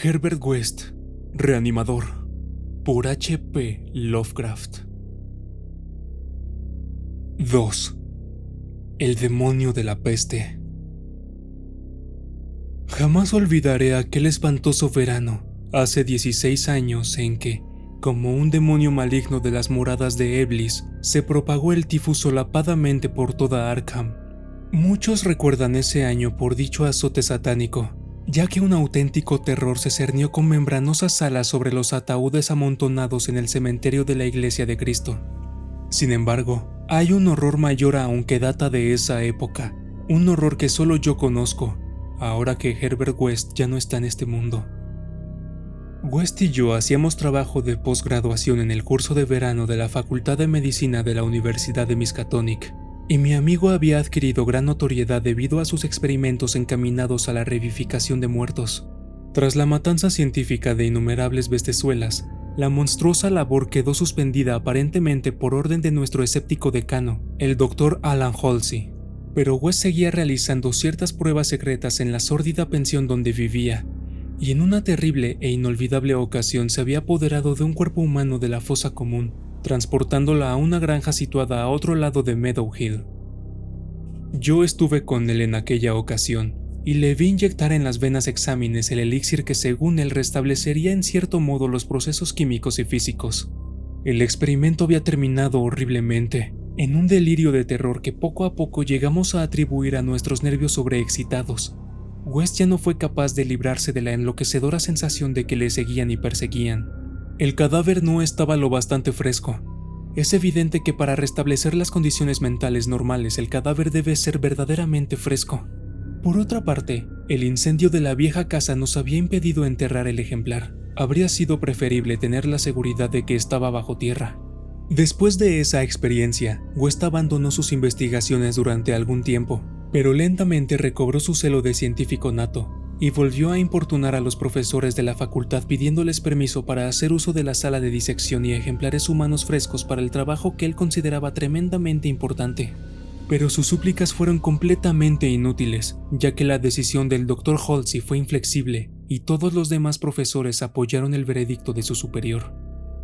Herbert West, Reanimador, por H. P. Lovecraft. 2. El demonio de la peste. Jamás olvidaré aquel espantoso verano, hace 16 años, en que, como un demonio maligno de las moradas de Eblis, se propagó el tifus solapadamente por toda Arkham. Muchos recuerdan ese año por dicho azote satánico, ya que un auténtico terror se cernió con membranosas alas sobre los ataúdes amontonados en el cementerio de la Iglesia de Cristo. Sin embargo, hay un horror mayor aún que data de esa época, un horror que solo yo conozco, ahora que Herbert West ya no está en este mundo. West y yo hacíamos trabajo de posgraduación en el curso de verano de la Facultad de Medicina de la Universidad de Miskatonic, y mi amigo había adquirido gran notoriedad debido a sus experimentos encaminados a la revivificación de muertos. Tras la matanza científica de innumerables bestezuelas, la monstruosa labor quedó suspendida aparentemente por orden de nuestro escéptico decano, el Dr. Alan Halsey. Pero West seguía realizando ciertas pruebas secretas en la sórdida pensión donde vivía, y en una terrible e inolvidable ocasión se había apoderado de un cuerpo humano de la fosa común, transportándola a una granja situada a otro lado de Meadow Hill. Yo estuve con él en aquella ocasión, y le vi inyectar en las venas exámenes el elixir que según él restablecería en cierto modo los procesos químicos y físicos. El experimento había terminado horriblemente, en un delirio de terror que poco a poco llegamos a atribuir a nuestros nervios sobreexcitados. West ya no fue capaz de librarse de la enloquecedora sensación de que le seguían y perseguían. El cadáver no estaba lo bastante fresco. Es evidente que para restablecer las condiciones mentales normales el cadáver debe ser verdaderamente fresco. Por otra parte, el incendio de la vieja casa nos había impedido enterrar el ejemplar. Habría sido preferible tener la seguridad de que estaba bajo tierra. Después de esa experiencia, West abandonó sus investigaciones durante algún tiempo, pero lentamente recobró su celo de científico nato y volvió a importunar a los profesores de la facultad pidiéndoles permiso para hacer uso de la sala de disección y ejemplares humanos frescos para el trabajo que él consideraba tremendamente importante. Pero sus súplicas fueron completamente inútiles, ya que la decisión del Dr. Halsey fue inflexible y todos los demás profesores apoyaron el veredicto de su superior.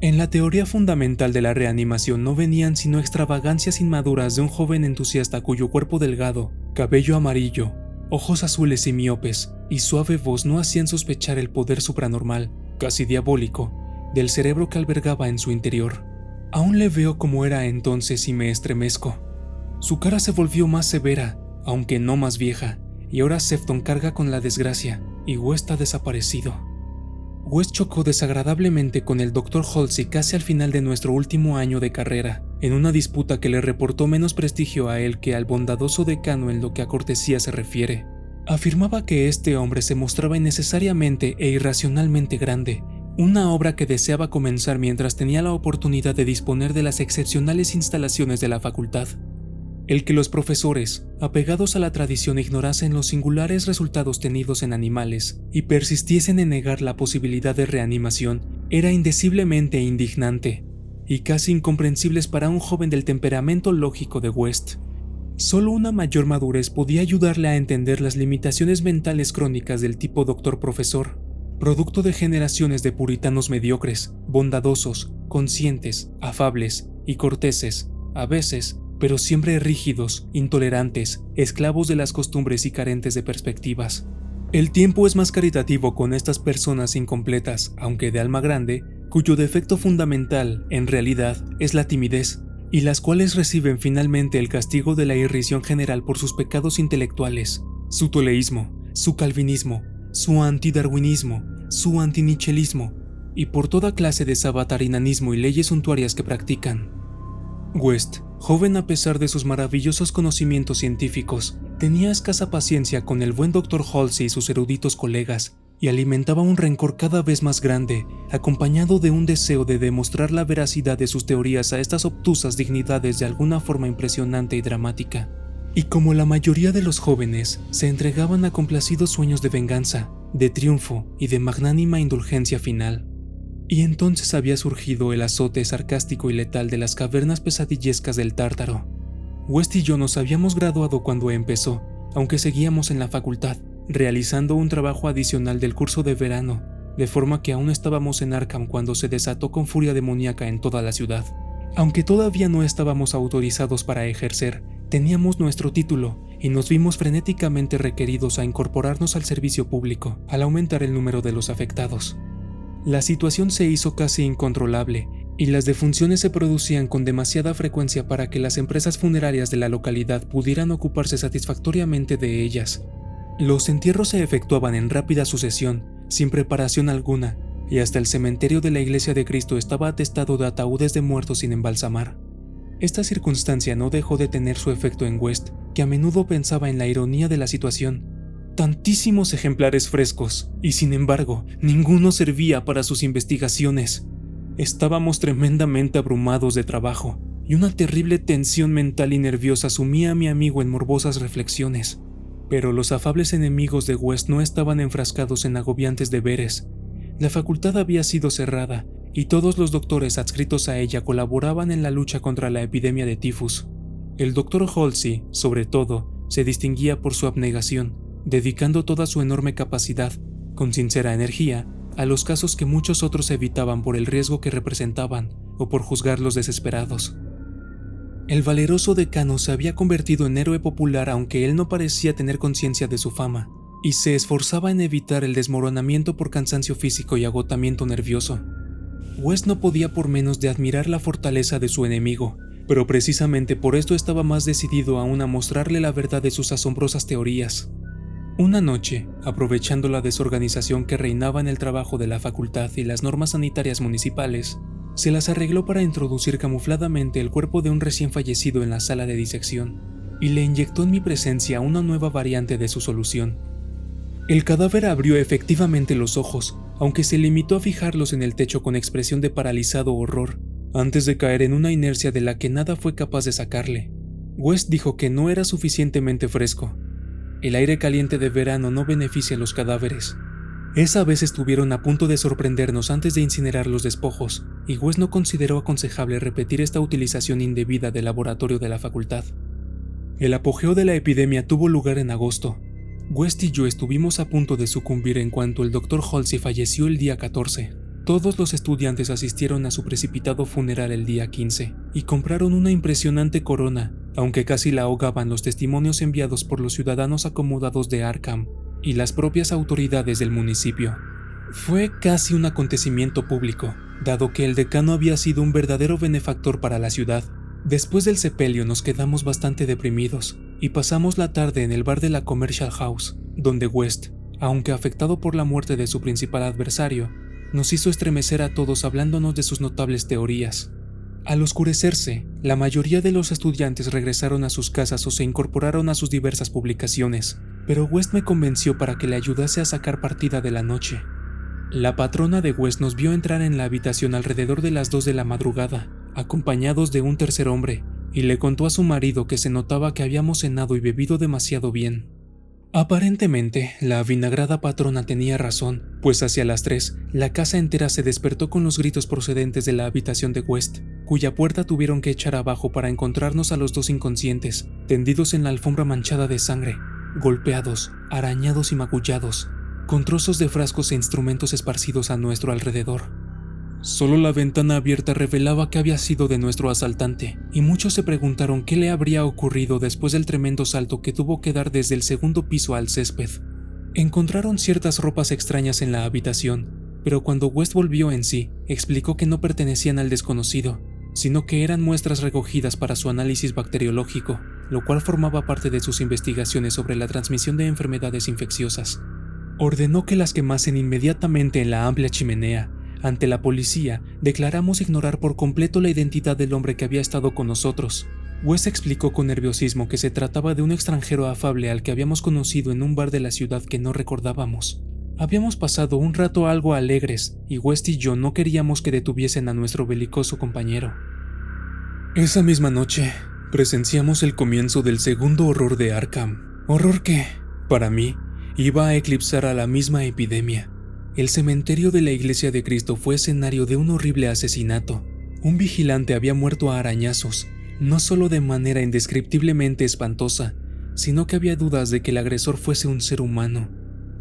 En la teoría fundamental de la reanimación no venían sino extravagancias inmaduras de un joven entusiasta cuyo cuerpo delgado, cabello amarillo, ojos azules y miopes, y suave voz no hacían sospechar el poder supranormal, casi diabólico, del cerebro que albergaba en su interior. Aún le veo como era entonces y me estremezco. Su cara se volvió más severa, aunque no más vieja, y ahora Sefton carga con la desgracia, y West ha desaparecido. West chocó desagradablemente con el Dr. Halsey casi al final de nuestro último año de carrera, en una disputa que le reportó menos prestigio a él que al bondadoso decano en lo que a cortesía se refiere. Afirmaba que este hombre se mostraba innecesariamente e irracionalmente grande, una obra que deseaba comenzar mientras tenía la oportunidad de disponer de las excepcionales instalaciones de la facultad. El que los profesores, apegados a la tradición, ignorasen los singulares resultados tenidos en animales y persistiesen en negar la posibilidad de reanimación era indeciblemente indignante y casi incomprensibles para un joven del temperamento lógico de West. Solo una mayor madurez podía ayudarle a entender las limitaciones mentales crónicas del tipo doctor-profesor, producto de generaciones de puritanos mediocres, bondadosos, conscientes, afables y corteses, a veces, pero siempre rígidos, intolerantes, esclavos de las costumbres y carentes de perspectivas. El tiempo es más caritativo con estas personas incompletas, aunque de alma grande, cuyo defecto fundamental, en realidad, es la timidez, y las cuales reciben finalmente el castigo de la irrisión general por sus pecados intelectuales, su toleísmo, su calvinismo, su antidarwinismo, su antinichelismo, y por toda clase de sabatarianismo y leyes suntuarias que practican. West, joven a pesar de sus maravillosos conocimientos científicos, tenía escasa paciencia con el buen Dr. Halsey y sus eruditos colegas, y alimentaba un rencor cada vez más grande, acompañado de un deseo de demostrar la veracidad de sus teorías a estas obtusas dignidades de alguna forma impresionante y dramática. Y como la mayoría de los jóvenes, se entregaban a complacidos sueños de venganza, de triunfo y de magnánima indulgencia final. Y entonces había surgido el azote sarcástico y letal de las cavernas pesadillescas del Tártaro. West y yo nos habíamos graduado cuando empezó, aunque seguíamos en la facultad, realizando un trabajo adicional del curso de verano, de forma que aún estábamos en Arkham cuando se desató con furia demoníaca en toda la ciudad. Aunque todavía no estábamos autorizados para ejercer, teníamos nuestro título y nos vimos frenéticamente requeridos a incorporarnos al servicio público al aumentar el número de los afectados. La situación se hizo casi incontrolable y las defunciones se producían con demasiada frecuencia para que las empresas funerarias de la localidad pudieran ocuparse satisfactoriamente de ellas. Los entierros se efectuaban en rápida sucesión, sin preparación alguna, y hasta el cementerio de la Iglesia de Cristo estaba atestado de ataúdes de muertos sin embalsamar. Esta circunstancia no dejó de tener su efecto en West, que a menudo pensaba en la ironía de la situación. Tantísimos ejemplares frescos, y sin embargo, ninguno servía para sus investigaciones. Estábamos tremendamente abrumados de trabajo, y una terrible tensión mental y nerviosa sumía a mi amigo en morbosas reflexiones. Pero los afables enemigos de West no estaban enfrascados en agobiantes deberes. La facultad había sido cerrada, y todos los doctores adscritos a ella colaboraban en la lucha contra la epidemia de tifus. El doctor Halsey, sobre todo, se distinguía por su abnegación, dedicando toda su enorme capacidad, con sincera energía, a los casos que muchos otros evitaban por el riesgo que representaban o por juzgarlos desesperados. El valeroso decano se había convertido en héroe popular aunque él no parecía tener conciencia de su fama, y se esforzaba en evitar el desmoronamiento por cansancio físico y agotamiento nervioso. West no podía por menos de admirar la fortaleza de su enemigo, pero precisamente por esto estaba más decidido aún a mostrarle la verdad de sus asombrosas teorías. Una noche, aprovechando la desorganización que reinaba en el trabajo de la facultad y las normas sanitarias municipales, se las arregló para introducir camufladamente el cuerpo de un recién fallecido en la sala de disección, y le inyectó en mi presencia una nueva variante de su solución. El cadáver abrió efectivamente los ojos, aunque se limitó a fijarlos en el techo con expresión de paralizado horror, antes de caer en una inercia de la que nada fue capaz de sacarle. West dijo que no era suficientemente fresco. El aire caliente de verano no beneficia a los cadáveres. Esa vez estuvieron a punto de sorprendernos antes de incinerar los despojos, y West no consideró aconsejable repetir esta utilización indebida del laboratorio de la facultad. El apogeo de la epidemia tuvo lugar en agosto. West y yo estuvimos a punto de sucumbir en cuanto el Dr. Halsey falleció el día 14. Todos los estudiantes asistieron a su precipitado funeral el día 15 y compraron una impresionante corona, aunque casi la ahogaban los testimonios enviados por los ciudadanos acomodados de Arkham y las propias autoridades del municipio. Fue casi un acontecimiento público, dado que el decano había sido un verdadero benefactor para la ciudad. Después del sepelio nos quedamos bastante deprimidos y pasamos la tarde en el bar de la Commercial House, donde West, aunque afectado por la muerte de su principal adversario, nos hizo estremecer a todos hablándonos de sus notables teorías. Al oscurecerse, la mayoría de los estudiantes regresaron a sus casas o se incorporaron a sus diversas publicaciones, pero West me convenció para que le ayudase a sacar partida de la noche. La patrona de West nos vio entrar en la habitación alrededor de las 2 de la madrugada, acompañados de un tercer hombre, y le contó a su marido que se notaba que habíamos cenado y bebido demasiado bien. Aparentemente, la avinagrada patrona tenía razón, pues hacia las 3, la casa entera se despertó con los gritos procedentes de la habitación de West, cuya puerta tuvieron que echar abajo para encontrarnos a los dos inconscientes, tendidos en la alfombra manchada de sangre, golpeados, arañados y magullados, con trozos de frascos e instrumentos esparcidos a nuestro alrededor. Solo la ventana abierta revelaba que había sido de nuestro asaltante, y muchos se preguntaron qué le habría ocurrido después del tremendo salto que tuvo que dar desde el segundo piso al césped. Encontraron ciertas ropas extrañas en la habitación, pero cuando West volvió en sí, explicó que no pertenecían al desconocido, sino que eran muestras recogidas para su análisis bacteriológico, lo cual formaba parte de sus investigaciones sobre la transmisión de enfermedades infecciosas. Ordenó que las quemasen inmediatamente en la amplia chimenea. Ante la policía, declaramos ignorar por completo la identidad del hombre que había estado con nosotros. West explicó con nerviosismo que se trataba de un extranjero afable al que habíamos conocido en un bar de la ciudad que no recordábamos. Habíamos pasado un rato algo alegres, y West y yo no queríamos que detuviesen a nuestro belicoso compañero. Esa misma noche, presenciamos el comienzo del segundo horror de Arkham. Horror que, para mí, iba a eclipsar a la misma epidemia. El cementerio de la Iglesia de Cristo fue escenario de un horrible asesinato. Un vigilante había muerto a arañazos, no solo de manera indescriptiblemente espantosa, sino que había dudas de que el agresor fuese un ser humano.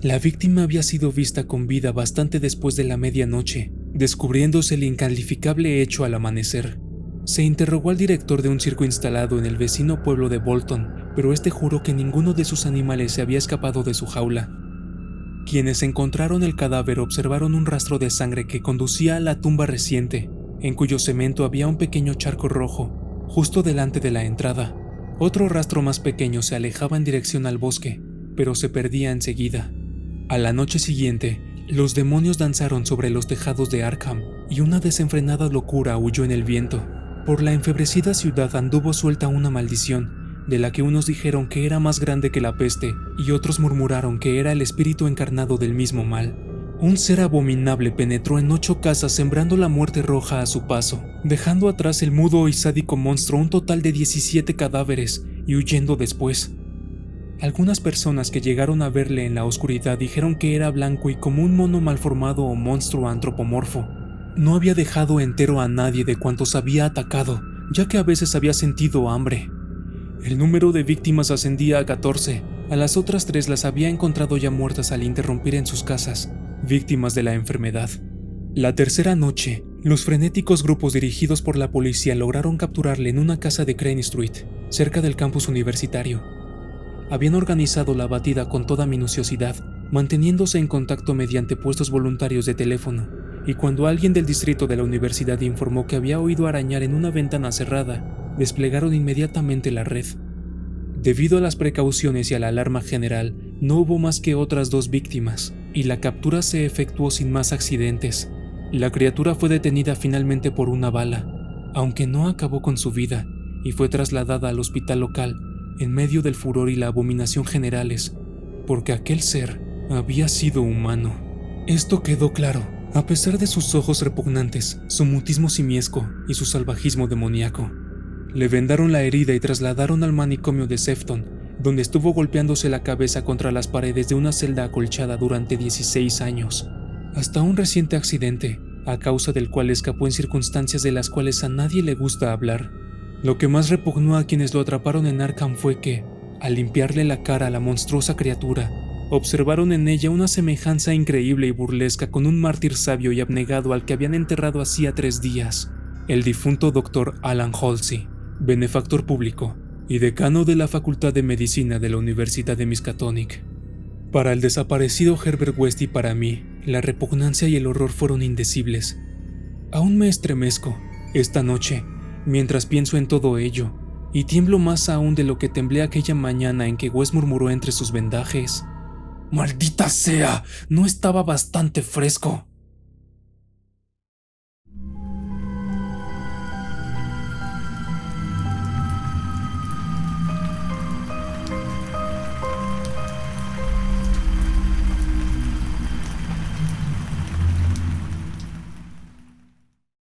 La víctima había sido vista con vida bastante después de la medianoche, descubriéndose el incalificable hecho al amanecer. Se interrogó al director de un circo instalado en el vecino pueblo de Bolton, pero este juró que ninguno de sus animales se había escapado de su jaula. Quienes encontraron el cadáver observaron un rastro de sangre que conducía a la tumba reciente, en cuyo cemento había un pequeño charco rojo, justo delante de la entrada. Otro rastro más pequeño se alejaba en dirección al bosque, pero se perdía enseguida. A la noche siguiente, los demonios danzaron sobre los tejados de Arkham y una desenfrenada locura huyó en el viento. Por la enfebrecida ciudad anduvo suelta una maldición, de la que unos dijeron que era más grande que la peste y otros murmuraron que era el espíritu encarnado del mismo mal. Un ser abominable penetró en 8 casas sembrando la muerte roja a su paso, dejando atrás el mudo y sádico monstruo un total de 17 cadáveres y huyendo después. Algunas personas que llegaron a verle en la oscuridad dijeron que era blanco y como un mono malformado o monstruo antropomorfo. No había dejado entero a nadie de cuantos había atacado, ya que a veces había sentido hambre. El número de víctimas ascendía a 14, a las otras 3 las había encontrado ya muertas al interrumpir en sus casas, víctimas de la enfermedad. La tercera noche, los frenéticos grupos dirigidos por la policía lograron capturarle en una casa de Crane Street, cerca del campus universitario. Habían organizado la batida con toda minuciosidad, manteniéndose en contacto mediante puestos voluntarios de teléfono, y cuando alguien del distrito de la universidad informó que había oído arañar en una ventana cerrada, desplegaron inmediatamente la red. Debido a las precauciones y a la alarma general, no hubo más que otras 2 víctimas, y la captura se efectuó sin más accidentes. La criatura fue detenida finalmente por una bala, aunque no acabó con su vida, y fue trasladada al hospital local, en medio del furor y la abominación generales, porque aquel ser había sido humano. Esto quedó claro, a pesar de sus ojos repugnantes, su mutismo simiesco y su salvajismo demoníaco. Le vendaron la herida y trasladaron al manicomio de Sefton, donde estuvo golpeándose la cabeza contra las paredes de una celda acolchada durante 16 años, hasta un reciente accidente, a causa del cual escapó en circunstancias de las cuales a nadie le gusta hablar. Lo que más repugnó a quienes lo atraparon en Arkham fue que, al limpiarle la cara a la monstruosa criatura, observaron en ella una semejanza increíble y burlesca con un mártir sabio y abnegado al que habían enterrado hacía 3 días, el difunto Dr. Alan Halsey, benefactor público y decano de la Facultad de Medicina de la Universidad de Miskatonic. Para el desaparecido Herbert West y para mí, la repugnancia y el horror fueron indecibles. Aún me estremezco, esta noche, mientras pienso en todo ello, y tiemblo más aún de lo que temblé aquella mañana en que West murmuró entre sus vendajes: «¡Maldita sea! ¿No estaba bastante fresco?».